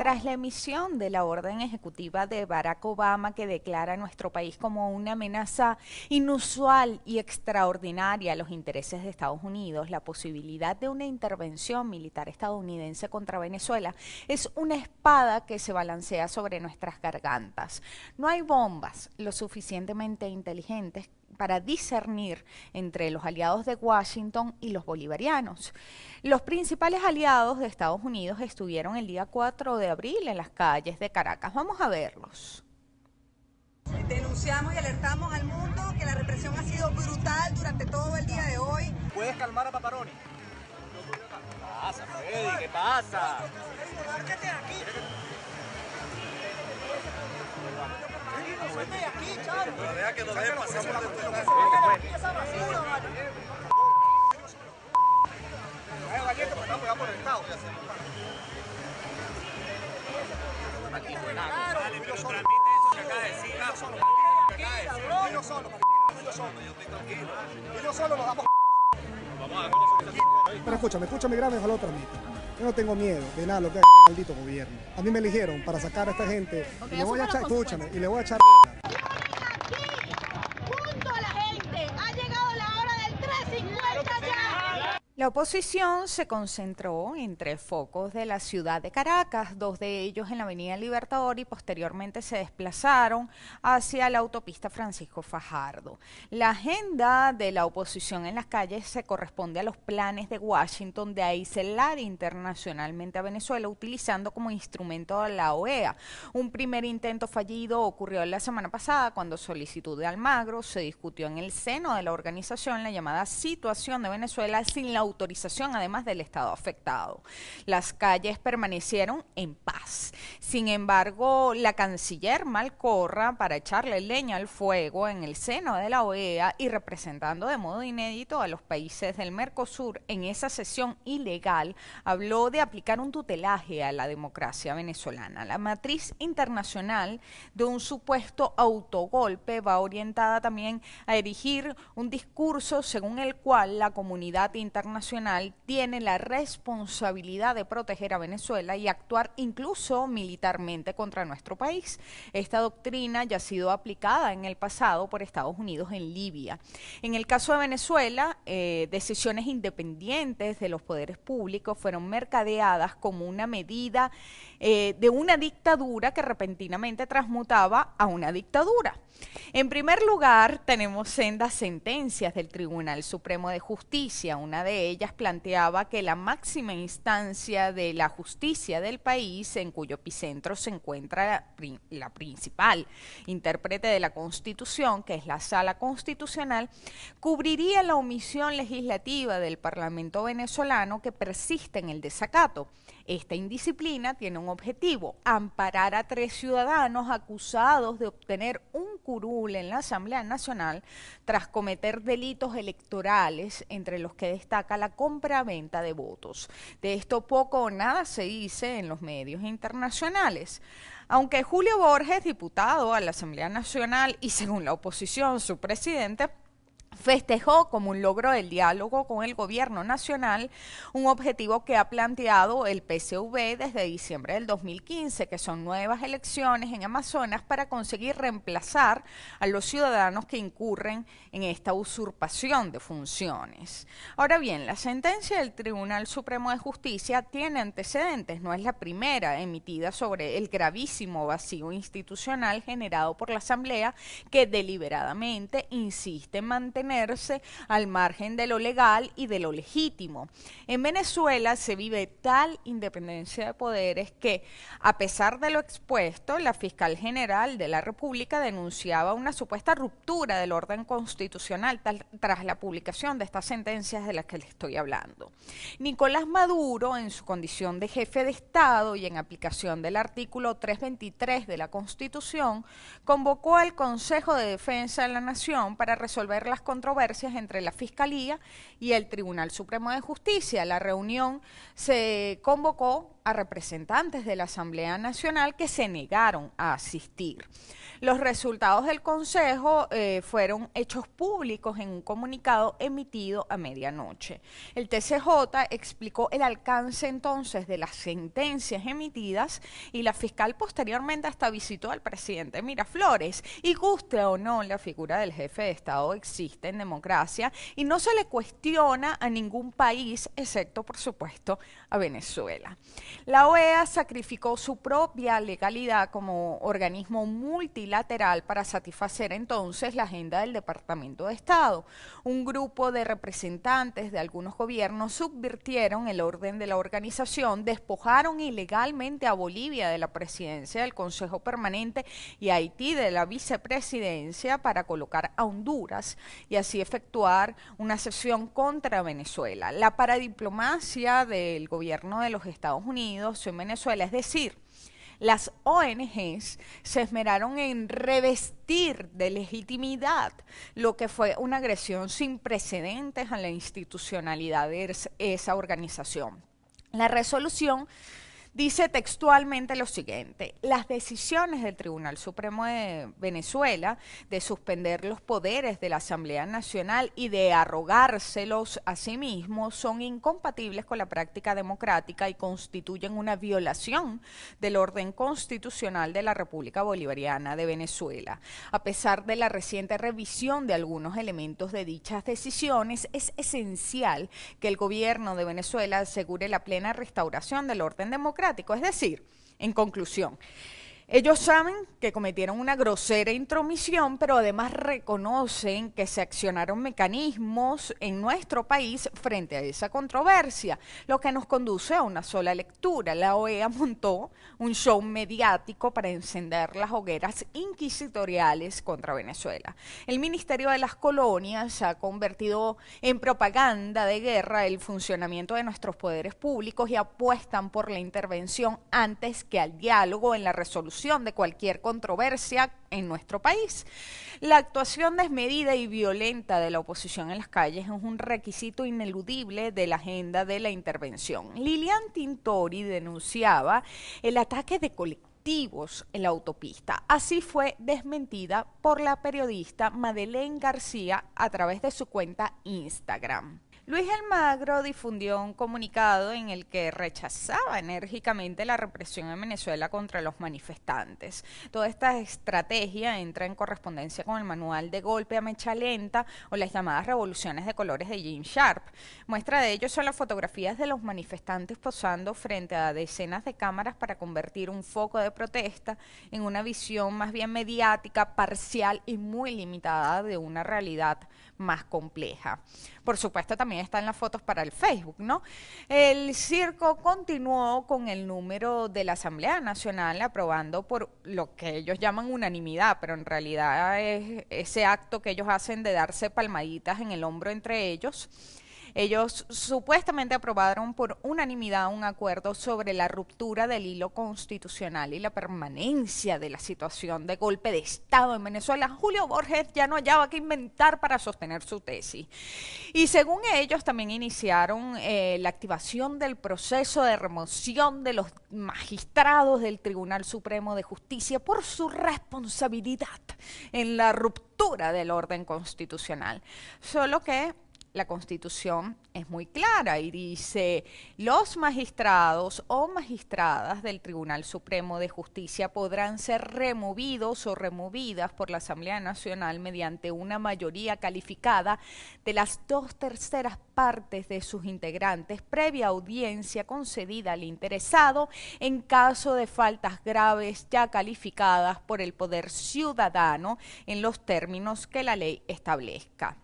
Tras la emisión de la orden ejecutiva de Barack Obama que declara a nuestro país como una amenaza inusual y extraordinaria a los intereses de Estados Unidos, la posibilidad de una intervención militar estadounidense contra Venezuela es una espada que se balancea sobre nuestras gargantas. No hay bombas lo suficientemente inteligentes para discernir entre los aliados de Washington y los bolivarianos. Los principales aliados de Estados Unidos estuvieron el día 4 de abril en las calles de Caracas. Vamos a verlos. Denunciamos y alertamos al mundo que la represión ha sido brutal durante todo el día de hoy. ¿Puedes calmar a Paparoni? ¿Qué pasa, Freddy? ¿Qué pasa? ¡Lárgate de aquí! ¡Suelte de aquí, chavo! Pero deja que nos dejen pasar por la cuestión. ¡Esa basura, vale! Valiente, pues estamos ya por el Estado. Aquí no es nada. Dale, pero transmite eso que acaba de decir. Yo solo, Yo estoy tranquilo. y yo solo nos damos. Vamos a ver. Pero escúchame grave, ojalá lo transmita. Yo no tengo miedo de nada lo que haga este maldito gobierno. A mí me eligieron para sacar a esta gente y le voy a echar, escúchame, y le voy a echar. Junto a la gente, ha llegado la hora del 350 ya. La oposición se concentró en tres focos de la ciudad de Caracas, dos de ellos en la avenida Libertador y posteriormente se desplazaron hacia la autopista Francisco Fajardo. La agenda de la oposición en las calles se corresponde a los planes de Washington de aislar internacionalmente a Venezuela utilizando como instrumento a la OEA. Un primer intento fallido ocurrió la semana pasada cuando solicitud de Almagro se discutió en el seno de la organización la llamada situación de Venezuela sin la autorización además del estado afectado. Las calles permanecieron en paz. Sin embargo, la canciller Malcorra, para echarle leña al fuego en el seno de la OEA y representando de modo inédito a los países del Mercosur en esa sesión ilegal, habló de aplicar un tutelaje a la democracia venezolana. La matriz internacional de un supuesto autogolpe va orientada también a erigir un discurso según el cual la comunidad internacional tiene la responsabilidad de proteger a Venezuela y actuar incluso militarmente contra nuestro país. Esta doctrina ya ha sido aplicada en el pasado por Estados Unidos en Libia. En el caso de Venezuela, decisiones independientes de los poderes públicos fueron mercadeadas como una medida de una dictadura que repentinamente transmutaba a una dictadura. En primer lugar, tenemos sendas sentencias del Tribunal Supremo de Justicia. Una de ellas planteaba que la máxima instancia de la justicia del país, en cuyo epicentro se encuentra la principal intérprete de la Constitución, que es la Sala Constitucional, cubriría la omisión legislativa del Parlamento venezolano que persiste en el desacato. Esta indisciplina tiene un objetivo: amparar a 3 ciudadanos acusados de obtener un curul en la Asamblea Nacional tras cometer delitos electorales, entre los que destaca la compra-venta de votos. De esto poco o nada se dice en los medios internacionales. Aunque Julio Borges, diputado a la Asamblea Nacional y según la oposición su presidente, festejó como un logro del diálogo con el gobierno nacional, un objetivo que ha planteado el PSV desde diciembre del 2015, que son nuevas elecciones en Amazonas para conseguir reemplazar a los ciudadanos que incurren en esta usurpación de funciones. Ahora bien, la sentencia del Tribunal Supremo de Justicia tiene antecedentes, no es la primera emitida sobre el gravísimo vacío institucional generado por la Asamblea, que deliberadamente insiste en mantenerse al margen de lo legal y de lo legítimo. En Venezuela se vive tal independencia de poderes que, a pesar de lo expuesto, la fiscal general de la República denunciaba una supuesta ruptura del orden constitucional tras la publicación de estas sentencias de las que le estoy hablando. Nicolás Maduro, en su condición de jefe de Estado y en aplicación del artículo 323 de la Constitución, convocó al Consejo de Defensa de la Nación para resolver las controversias entre la Fiscalía y el Tribunal Supremo de Justicia. La reunión se convocó a representantes de la Asamblea Nacional que se negaron a asistir. Los resultados del Consejo fueron hechos públicos en un comunicado emitido a medianoche. El TCJ explicó el alcance entonces de las sentencias emitidas y la fiscal posteriormente hasta visitó al presidente Miraflores. Y guste o no, la figura del jefe de Estado existe en democracia y no se le cuestiona a ningún país, excepto por supuesto a Venezuela. La OEA sacrificó su propia legalidad como organismo multilateral para satisfacer entonces la agenda del Departamento de Estado. Un grupo de representantes de algunos gobiernos subvirtieron el orden de la organización, despojaron ilegalmente a Bolivia de la presidencia del Consejo Permanente y a Haití de la vicepresidencia para colocar a Honduras y así efectuar una sesión contra Venezuela. La paradiplomacia del gobierno de los Estados Unidos en Venezuela, es decir, las ONGs se esmeraron en revestir de legitimidad lo que fue una agresión sin precedentes a la institucionalidad de esa organización. La resolución dice textualmente lo siguiente: las decisiones del Tribunal Supremo de Venezuela de suspender los poderes de la Asamblea Nacional y de arrogárselos a sí mismos son incompatibles con la práctica democrática y constituyen una violación del orden constitucional de la República Bolivariana de Venezuela. A pesar de la reciente revisión de algunos elementos de dichas decisiones, es esencial que el gobierno de Venezuela asegure la plena restauración del orden democrático. Es decir, en conclusión, ellos saben que cometieron una grosera intromisión, pero además reconocen que se accionaron mecanismos en nuestro país frente a esa controversia, lo que nos conduce a una sola lectura. La OEA montó un show mediático para encender las hogueras inquisitoriales contra Venezuela. El Ministerio de las Colonias ha convertido en propaganda de guerra el funcionamiento de nuestros poderes públicos y apuestan por la intervención antes que al diálogo en la resolución de cualquier controversia en nuestro país. La actuación desmedida y violenta de la oposición en las calles es un requisito ineludible de la agenda de la intervención. Lilian Tintori denunciaba el ataque de colectivos en la autopista. Así fue desmentida por la periodista Madeleine García a través de su cuenta Instagram. Luis Almagro difundió un comunicado en el que rechazaba enérgicamente la represión en Venezuela contra los manifestantes. Toda esta estrategia entra en correspondencia con el manual de golpe a mecha lenta o las llamadas revoluciones de colores de Gene Sharp. Muestra de ello son las fotografías de los manifestantes posando frente a decenas de cámaras para convertir un foco de protesta en una visión más bien mediática, parcial y muy limitada de una realidad más compleja. Por supuesto, también están las fotos para el Facebook, ¿no? El circo continuó con el número de la Asamblea Nacional aprobando por lo que ellos llaman unanimidad, pero en realidad es ese acto que ellos hacen de darse palmaditas en el hombro entre ellos. Ellos supuestamente aprobaron por unanimidad un acuerdo sobre la ruptura del hilo constitucional y la permanencia de la situación de golpe de Estado en Venezuela. Julio Borges ya no hallaba qué inventar para sostener su tesis. Y según ellos también iniciaron la activación del proceso de remoción de los magistrados del Tribunal Supremo de Justicia por su responsabilidad en la ruptura del orden constitucional. Solo que la Constitución es muy clara y dice: los magistrados o magistradas del Tribunal Supremo de Justicia podrán ser removidos o removidas por la Asamblea Nacional mediante una mayoría calificada de las 2/3 partes de sus integrantes, previa audiencia concedida al interesado en caso de faltas graves ya calificadas por el poder ciudadano en los términos que la ley establezca.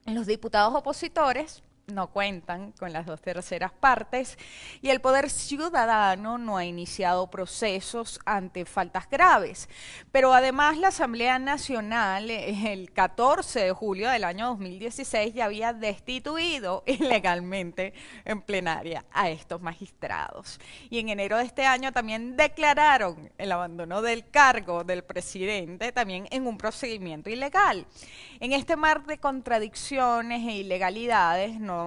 Los diputados opositores no cuentan con las 2/3 partes y el Poder Ciudadano no ha iniciado procesos ante faltas graves. Pero además la Asamblea Nacional el 14 de julio del año 2016 ya había destituido ilegalmente en plenaria a estos magistrados. Y en enero de este año también declararon el abandono del cargo del presidente también en un procedimiento ilegal. En este mar de contradicciones e ilegalidades no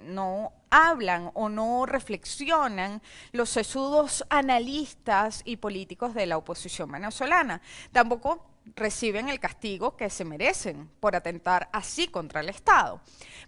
no hablan o no reflexionan los sesudos analistas y políticos de la oposición venezolana. Tampoco reciben el castigo que se merecen por atentar así contra el Estado.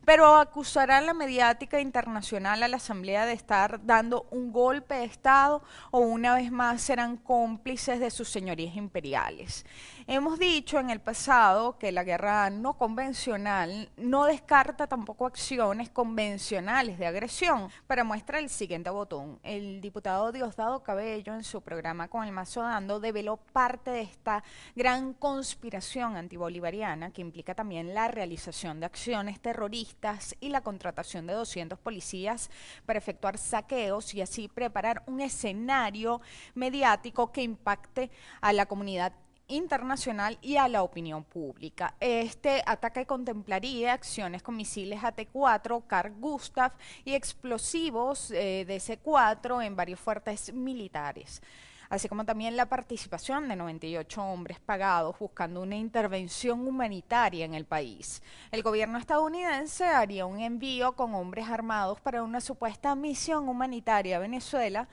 Pero acusarán la mediática internacional a la Asamblea de estar dando un golpe de Estado o una vez más serán cómplices de sus señorías imperiales. Hemos dicho en el pasado que la guerra no convencional no descarta tampoco acciones convencionales de agresión. Para muestra el siguiente botón, el diputado Diosdado Cabello en su programa Con el Mazo Dando develó parte de esta gran conspiración antibolivariana que implica también la realización de acciones terroristas y la contratación de 200 policías para efectuar saqueos y así preparar un escenario mediático que impacte a la comunidad internacional y a la opinión pública. Este ataque contemplaría acciones con misiles AT-4, Carl Gustav y explosivos DC-4 en varios fuertes militares, así como también la participación de 98 hombres pagados buscando una intervención humanitaria en el país. El gobierno estadounidense haría un envío con hombres armados para una supuesta misión humanitaria a Venezuela,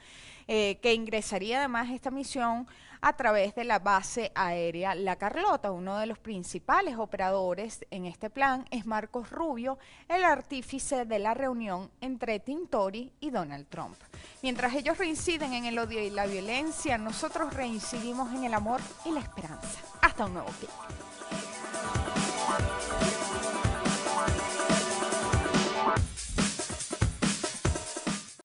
que ingresaría además esta misión a través de la base aérea La Carlota. Uno de los principales operadores en este plan es Marcos Rubio, el artífice de la reunión entre Tintori y Donald Trump. Mientras ellos reinciden en el odio y la violencia, nosotros reincidimos en el amor y la esperanza. Hasta un nuevo clip.